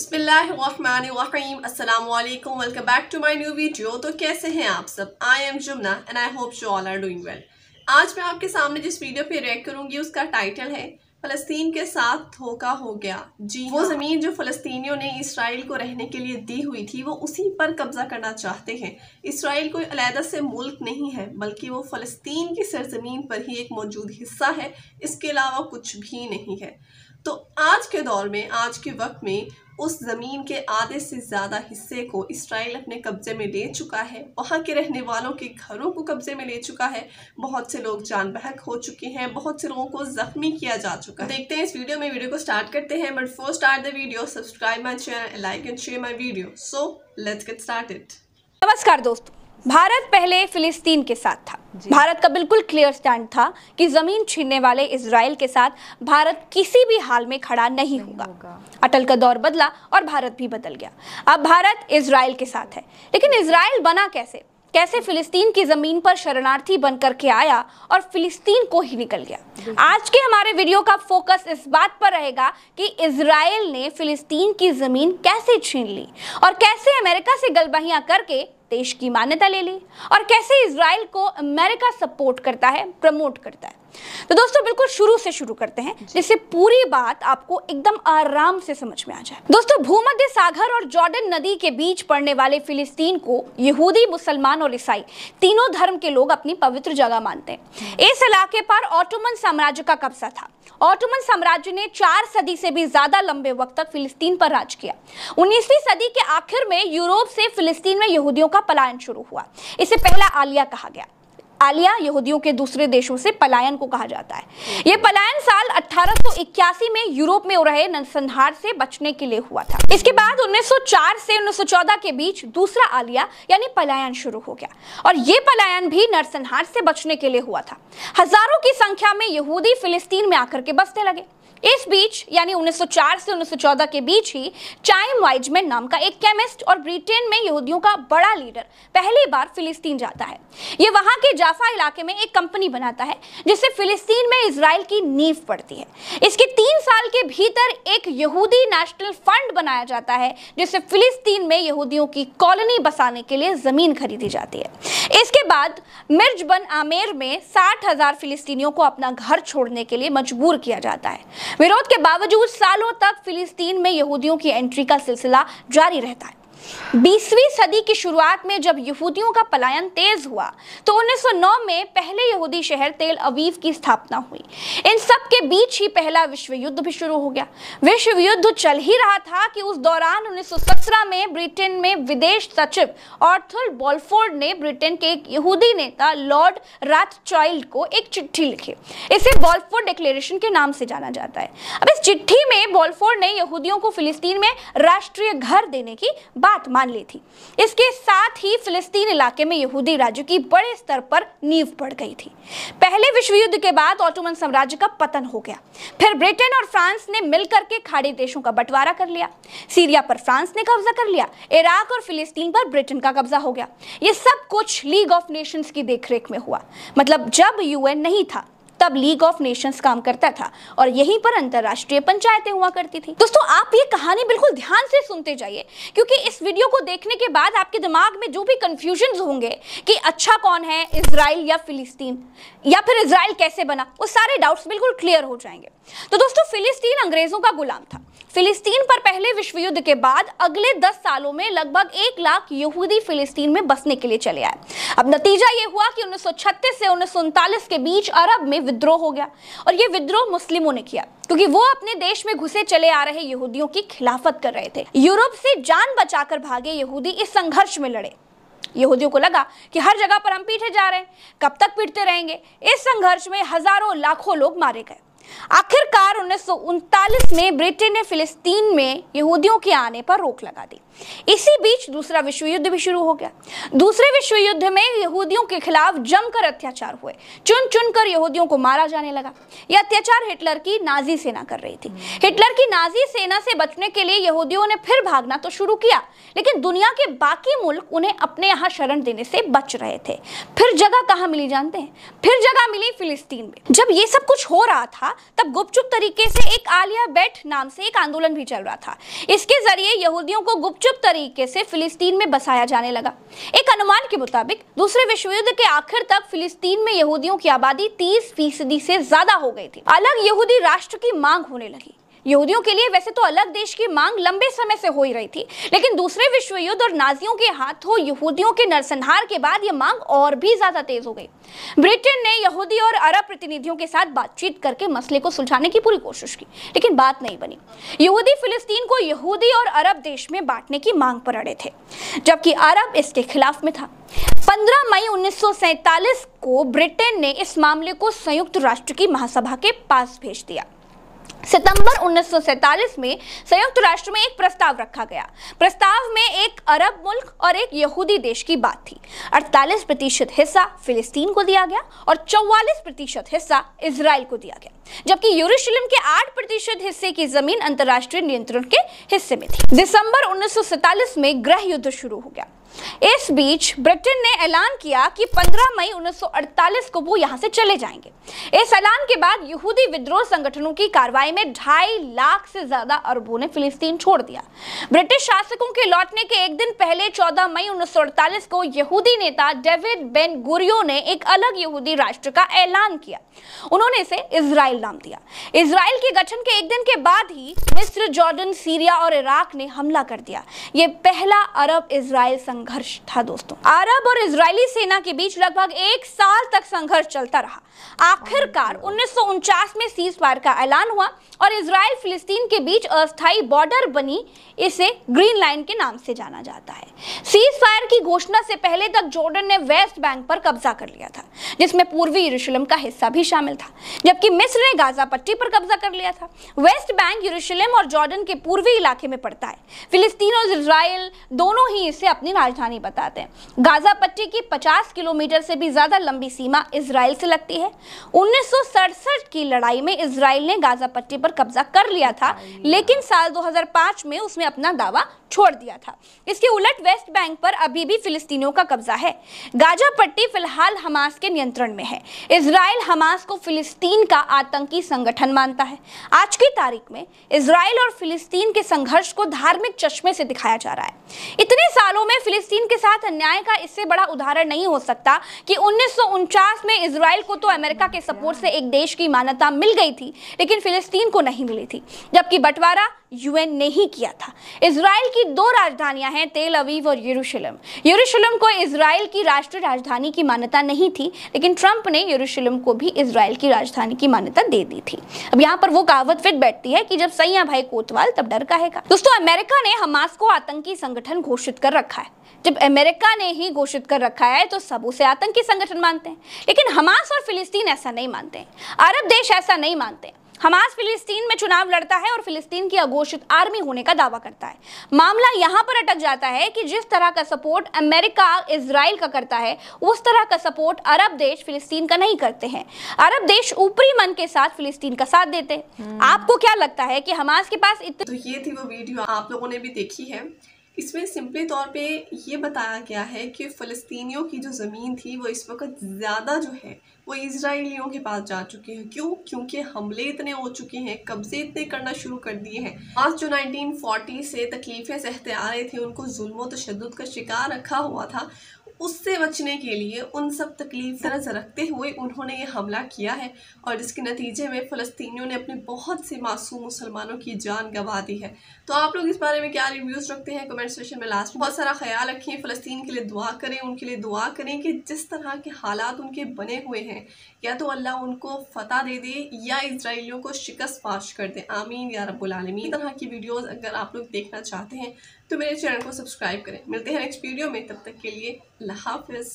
बिस्मिल्लाहिर्रहमानिर्रहीम अस्सलाम वालेकुम, welcome back to my new video. तो कैसे हैं आप सब? I am Jumna and I hope you all are doing well. आज मैं आपके सामने जिस वीडियो पे रिएक्ट करूंगी उसका टाइटल है फ़लस्तीन के साथ धोखा हो गया। जी वो ज़मीन जो फ़लस्तीनियों ने इसराइल को रहने के लिए दी हुई थी वो उसी पर कब्जा करना चाहते हैं। इसराइल कोई अलहदा से मुल्क नहीं है बल्कि वो फ़लस्तीन की सरजमीन पर ही एक मौजूद हिस्सा है, इसके अलावा कुछ भी नहीं है। तो आज के दौर में, आज के वक्त में उस ज़मीन के आधे से ज़्यादा हिस्से को इसराइल अपने कब्ज़े में ले चुका है। वहाँ के रहने वालों के घरों को कब्ज़े में ले चुका है। बहुत से लोग जान बहक हो चुके हैं, बहुत से लोगों को ज़ख्मी किया जा चुका है। देखते हैं इस वीडियो को स्टार्ट करते हैं। But first start the video, subscribe my channel, like and share my video. So let's get started. नमस्कार दोस्तों, भारत पहले फिलिस्तीन के साथ था। भारत का बिल्कुल क्लियर स्टैंड था कि जमीन छीनने वाले इजराइल के साथ भारत किसी भी हाल में खड़ा नहीं होगा। अटल का दौर बदला और भारत भी बदल गया। अब भारत इजराइल के साथ है, लेकिन इजराइल बना कैसे फिलिस्तीन की जमीन पर शरणार्थी बनकर के आया और फिलिस्तीन को ही निकल गया। आज के हमारे वीडियो का फोकस इस बात पर रहेगा कि इजराइल ने फिलिस्तीन की जमीन कैसे छीन ली और कैसे अमेरिका से गलबहियां करके देश की मान्यता ले ली और कैसे इजराइल को अमेरिका सपोर्ट करता है, प्रमोट करता है। तो दोस्तों बिल्कुल शुरू से शुरू करते हैं जिससे पूरी बात आपको एकदम आराम से समझ में आ जाए। दोस्तों भूमध्य सागर और जॉर्डन नदी के बीच पड़ने वाले फिलिस्तीन को यहूदी, मुसलमान और ईसाई तीनों धर्म के लोग अपनी पवित्र जगह मानते हैं। इस इलाके पर ऑटोमन साम्राज्य का कब्जा था। ऑटोमन साम्राज्य ने 4 सदी से भी ज्यादा लंबे वक्त तक फिलिस्तीन पर राज किया। 19वीं सदी के आखिर में यूरोप से फिलिस्तीन में यहूदियों का पलायन शुरू हुआ। इसे पहला आलिया कहा गया। आलिया यहूदियों के दूसरे देशों से पलायन को कहा जाता है। यह पलायन साल 1881 में यूरोप में हो रहे नरसंहार से बचने के लिए हुआ था। इसके बाद 1904 से 1914 के बीच दूसरा आलिया यानी पलायन शुरू हो गया और यह पलायन भी नरसंहार से बचने के लिए हुआ था। हजारों की संख्या में यहूदी फिलिस्तीन में आकर के बसने लगे। इस बीच यानी 1904 से 1914 के बीच ही चाइम वाइजमैन नाम का एक केमिस्ट और ब्रिटेन में यहूदियों का बड़ा लीडर पहली बार फिलिस्तीन जाता है। ये वहां के जाफा इलाके में एक कंपनी बनाता है जिससे फिलिस्तीन में इजराइल की नींव पड़ती है। इसके 3 साल के भीतर एक यहूदी नेशनल फंड बनाया जाता है जिससे फिलिस्तीन में यहूदियों की कॉलोनी बसाने के लिए जमीन खरीदी जाती है। इसके बाद मिर्ज बन आमेर में 60,000 फिलिस्तीनियों को अपना घर छोड़ने के लिए मजबूर किया जाता है। विरोध के बावजूद सालों तक फिलिस्तीन में यहूदियों की एंट्री का सिलसिला जारी रहता है। 20वीं सदी की शुरुआत में जब यहूदियों का पलायन तेज हुआ तो 1909 में पहले यहूदी शहर तेल अवीव की स्थापना हुई। इन सब के बीच ही पहला विश्व युद्ध भी शुरू हो गया। विश्व युद्ध चल ही रहा था कि उस दौरान 1917 में ब्रिटेन में विदेश सचिव आर्थर बॉलफोर्ड ने ब्रिटेन के एक यहूदी नेता लॉर्ड रॉथस्चाइल्ड को एक चिट्ठी लिखी। इसे बॉलफोर्ड डिक्लेरेशन के नाम से जाना जाता है। अब इस चिट्ठी में बॉलफोर्ड ने यहूदियों को फिलिस्तीन में राष्ट्रीय घर देने की बात मान ली थी। इसके साथ ही फिलिस्तीन इलाके में यहूदी राज्य की बड़े स्तर पर नींव पड़ गई थी। पहले विश्व युद्ध के बाद ऑटोमन साम्राज्य का पतन हो गया। फिर ब्रिटेन और फ्रांस ने मिलकर के खाड़ी देशों का बंटवारा कर लिया। सीरिया पर फ्रांस ने कब्जा कर लिया, इराक और फिलिस्तीन पर ब्रिटेन का कब्जा हो गया। ये सब कुछ लीग ऑफ नेशंस की देखरेख में हुआ। मतलब जब यूएन नहीं था तब लीग ऑफ नेशंस काम करता था और यहीं पर अंतरराष्ट्रीय पंचायतें हुआ करती थी। दोस्तों आप ये कहानी बिल्कुल ध्यान से सुनते जाइए क्योंकि इस वीडियो को देखने के बाद आपके दिमाग में जो भी कंफ्यूजन होंगे कि अच्छा कौन है, इजराइल या फिलिस्तीन, या फिर इजराइल कैसे बना, वो सारे डाउट्स बिल्कुल क्लियर हो जाएंगे। तो दोस्तों फिलिस्तीन अंग्रेजों का गुलाम था। फिलिस्तीन पर पहले विश्व युद्ध के बाद अगले 10 सालों में लगभग 1 लाख यहूदी फिलिस्तीन में बसने के लिए चले आए। अब नतीजा ये हुआ कि 1936 से 1939 के बीच अरब में विद्रोह हो गया और ये विद्रोह मुस्लिमों ने किया क्योंकि वो अपने देश में घुसे चले आ रहे यहूदियों की खिलाफत कर रहे थे। यूरोप से जान बचाकर भागे यहूदी इस संघर्ष में लड़े। यहूदियों को लगा कि हर जगह पर हम पीटे जा रहे हैं, कब तक पीटते रहेंगे। इस संघर्ष में हजारों लाखों लोग मारे गए। आखिरकार 1939 में ब्रिटेन ने फिलिस्तीन में यहूदियों के आने पर रोक लगा दी। इसी बीच दूसरा विश्व युद्ध भी शुरू हो गया। दूसरे विश्व युद्ध में यहूदियों के खिलाफ जमकर अत्याचार हुए। चुन चुन कर यहूदियों को मारा जाने लगा। यह अत्याचार हिटलर की नाजी सेना कर रही थी। हिटलर की नाजी सेना से बचने के लिए यहूदियों ने फिर भागना तो शुरू किया, लेकिन दुनिया के बाकी मुल्क उन्हें अपने यहाँ शरण देने से बच रहे थे। फिर जगह कहाँ मिली जानते हैं? फिर जगह मिली फिलिस्तीन में। जब ये सब कुछ हो रहा था तब गुपचुप तरीके से एक आलिया भट्ट नाम से एक आंदोलन भी चल रहा था। इसके जरिए यहूदियों को गुपचुप तरीके से फिलिस्तीन में बसाया जाने लगा। एक अनुमान के मुताबिक दूसरे विश्व युद्ध के आखिर तक फिलिस्तीन में यहूदियों की आबादी 30% से ज्यादा हो गई थी। अलग यहूदी राष्ट्र की मांग होने लगी। यहूदियों के लिए वैसे तो अलग देश की मांग लंबे समय से हो ही रही थी, लेकिन दूसरे विश्व युद्ध और नाजियों के हाथों यहूदियों के नरसंहार के बाद यह मांग और भी ज्यादा तेज हो गई। ब्रिटेन ने यहूदी और अरब प्रतिनिधियों के साथ बातचीत करके मसले को सुलझाने की पूरी कोशिश की, लेकिन बात नहीं बनी। यहूदी फिलिस्तीन को यहूदी और अरब देश में बांटने की मांग पर अड़े थे, जबकि अरब इसके खिलाफ में था। 15 मई 1947 को ब्रिटेन ने इस मामले को संयुक्त राष्ट्र की महासभा के पास भेज दिया। सितंबर 1947 में संयुक्त राष्ट्र में एक प्रस्ताव रखा गया। प्रस्ताव में एक अरब मुल्क और एक यहूदी देश की बात थी। 48% हिस्सा फिलिस्तीन को दिया गया और 44% हिस्सा इजराइल को दिया गया, जबकि यरूशलेम के 8% हिस्से की जमीन अंतर्राष्ट्रीय नियंत्रण के हिस्से में थी। दिसंबर 1947 में गृह युद्ध शुरू हो गया। इस बीच ब्रिटेन ने ऐलान किया कि 15 मई 1948 को वो यहां से चले जाएंगे। इस ऐलान के बाद यहूदी विद्रोह संगठनों की कार्रवाई में 2.5 लाख से ज्यादा अरबों ने फिलिस्तीन छोड़ दिया। ब्रिटिश शासकों के लौटने के एक दिन पहले 14 मई 1948 को यहूदी नेता डेविड बेन गुरियोन ने एक अलग यहूदी राष्ट्र का ऐलान किया। उन्होंने इसे इजराइल नाम दिया। इजराइल के गठन के एक दिन के बाद ही मिस्र, जॉर्डन, सीरिया और इराक ने हमला कर दिया। ये पहला अरब इजराइल संघर्ष था दोस्तों। अरब और इजरायली सेना के बीच लगभग 1 साल तक संघर्ष चलता रहा। आखिरकार 1949 में सीज फायर का ऐलान हुआ और इजराइल फिलिस्तीन के बीच अस्थायी बॉर्डर बनी। इसे ग्रीन लाइन के नाम से जाना जाता है। सीज फायर की घोषणा से पहले तक जॉर्डन ने वेस्ट बैंक पर कब्जा कर लिया था, जिसमें पूर्वी यरूशलेम का हिस्सा भी शामिल था, जबकि मिस्र ने गाजा पट्टी पर कब्जा कर लिया था। वेस्ट बैंक यरूशलेम और जॉर्डन के पूर्वी इलाके में पड़ता है। फिलिस्तीन और इजराइल दोनों ही इसे अपनी राजधानी बताते हैं। गाजा पट्टी की 50 किलोमीटर से भी ज्यादा लंबी सीमा इजराइल से लगती है। 1967 की लड़ाई में इजराइल ने गाजा पट्टी पर कब्जा कर लिया था, लेकिन साल 2005 में उसने अपना दावा छोड़ दिया था। इसके उलट वेस्ट बैंक पर अभी भी फिलिस्तीनियों का कब्जा है। गाजा पट्टी फिलहाल हमास के नियंत्रण में है। इजराइल हमास को फिलिस्तीन का आतंकी संगठन मानता है। आज की तारीख में इजराइल और फिलिस्तीन के संघर्ष को धार्मिक चश्मे से दिखाया जा रहा है। इतने सालों में फिलिस्तीन के साथ अन्याय का इससे बड़ा उदाहरण नहीं हो सकता कि 1949 में इजराइल को तो अमेरिका के सपोर्ट से एक देश की मान्यता मिल गई थी, लेकिन फिलिस्तीन को नहीं मिली थी, जबकि बंटवारा यूएन ने ही किया था। इजराइल की 2 राजधानियां हैं, तेल अवीव और यरूशलेम। यरूशलेम को इजराइल की राष्ट्रीय राजधानी की मान्यता नहीं थी, लेकिन ट्रंप ने यरूशलेम को भी इजराइल की राजधानी की मान्यता दे दी थी। अब यहाँ पर वो कहावत फिट बैठती है कि जब सैया भाई कोतवाल तब डर काहेगा। दोस्तों, अमेरिका ने हमास को आतंकी संगठन घोषित कर रखा है। जब अमेरिका ने ही घोषित कर रखा है तो सब उसे आतंकी संगठन मानते हैं, लेकिन हमास और फिलिस्तीन ऐसा नहीं मानते हैं। अरब देश ऐसा नहीं मानते हैं। हमास फिलिस्तीन में चुनाव लड़ता है और फिलिस्तीन की अघोषित आर्मी होने का दावा करता है। मामला यहाँ पर अटक जाता है कि जिस तरह का सपोर्ट अमेरिका इजराइल का करता है, उस तरह का सपोर्ट अरब देश फिलिस्तीन का नहीं करते हैं। अरब देश ऊपरी मन के साथ फिलिस्तीन का साथ देते हैं। आपको क्या लगता है कि हमास के पास तो ये थी वो वीडियो, आप लोगों ने भी देखी है। इसमें सिंपली तौर पे ये बताया गया है कि फ़लस्तीनियों की जो ज़मीन थी वो इस वक्त ज़्यादा जो है वो इजराइलियों के पास जा चुके हैं। क्यों? क्योंकि हमले इतने हो चुके हैं, कब्जे इतने करना शुरू कर दिए हैं। आज जो 1940 से तकलीफ़ें सहते आ रहे थे, उनको जुल्म व तशद्दुद का शिकार रखा हुआ था, उससे बचने के लिए उन सब तकलीफ नज़र रखते हुए उन्होंने ये हमला किया है और जिसके नतीजे में फ़लस्तीनियों ने अपने बहुत से मासूम मुसलमानों की जान गंवा दी है। तो आप लोग इस बारे में क्या रिव्यूज़ रखते हैं? कमेंट सेक्शन में लास्ट में बहुत सारा ख्याल रखें। फ़लस्तीन के लिए दुआ करें, उनके लिए दुआ करें कि जिस तरह के हालात उनके बने हुए हैं, या तो अल्लाह उनको फ़तह दे दे या इजराइलियों को शिकस्त फाश कर दे। आमीन या रब्बुल आलमीन। इस तरह की वीडियोज़ अगर आप लोग देखना चाहते हैं तो मेरे चैनल को सब्सक्राइब करें। मिलते हैं नेक्स्ट वीडियो में, तब तक के लिए अल्लाह हाफ़िज़।